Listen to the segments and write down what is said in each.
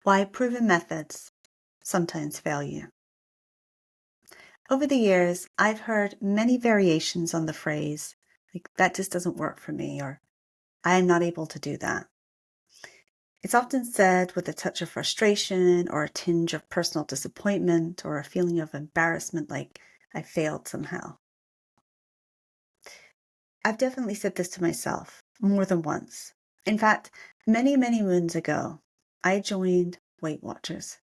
Why proven methods sometimes fail you. Over the years, I've heard many variations on the phrase, like, that just doesn't work for me, or I am not able to do that. It's often said with a touch of frustration or a tinge of personal disappointment or a feeling of embarrassment, like I failed somehow. I've definitely said this to myself more than once. In fact, many, many moons ago, I joined Weight Watchers.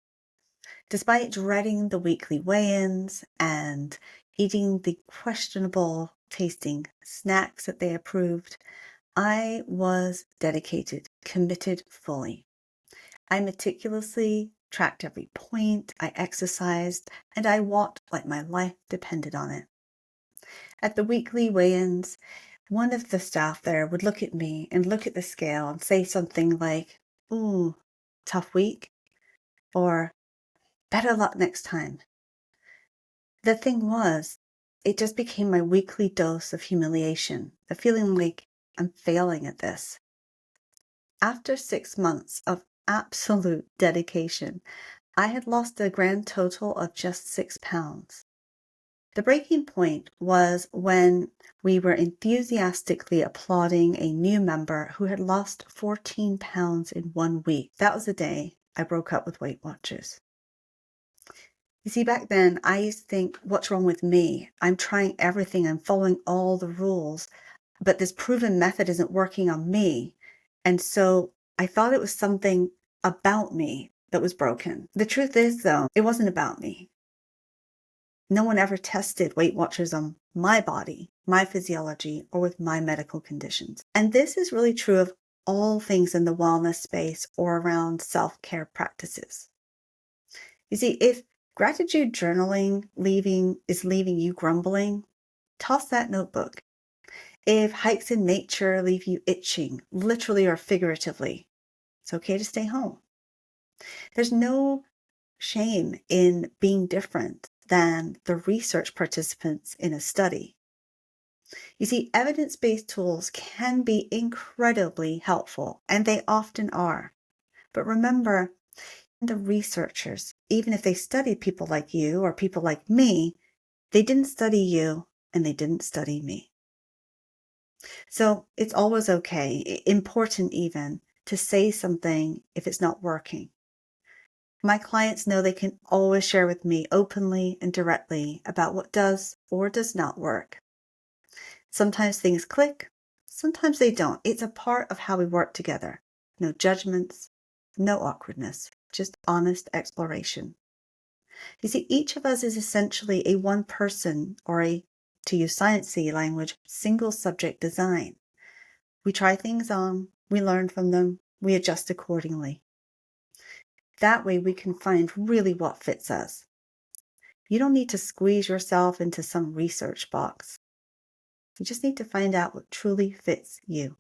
Despite dreading the weekly weigh-ins and eating the questionable tasting snacks that they approved, I was dedicated, committed fully. I meticulously tracked every point, I exercised, and I walked like my life depended on it. At the weekly weigh-ins, one of the staff there would look at me and look at the scale and say something like, "Ooh, tough week," or "better luck next time." The thing was, it just became my weekly dose of humiliation, the feeling like I'm failing at this. After 6 months of absolute dedication, I had lost a grand total of just 6 pounds. The breaking point was when we were enthusiastically applauding a new member who had lost 14 pounds in 1 week. That was the day I broke up with Weight Watchers. You see, back then, I used to think, what's wrong with me? I'm trying everything. I'm following all the rules, but this proven method isn't working on me. And so I thought it was something about me that was broken. The truth is, though, it wasn't about me. No one ever tested Weight Watchers on my body, my physiology, or with my medical conditions. And this is really true of all things in the wellness space or around self-care practices. You see, if gratitude journaling is leaving you grumbling, toss that notebook. If hikes in nature leave you itching, literally or figuratively, it's okay to stay home. There's no shame in being different than the research participants in a study. You see, evidence-based tools can be incredibly helpful, and they often are. But remember, the researchers, even if they studied people like you or people like me, they didn't study you and they didn't study me. So it's always okay, important even, to say something if it's not working. My clients know they can always share with me openly and directly about what does or does not work. Sometimes things click, sometimes they don't. It's a part of how we work together. No judgments, no awkwardness, just honest exploration. You see, each of us is essentially a one person or to use sciencey language, single subject design. We try things on, we learn from them, we adjust accordingly. That way we can find really what fits us. You don't need to squeeze yourself into some research box. You just need to find out what truly fits you.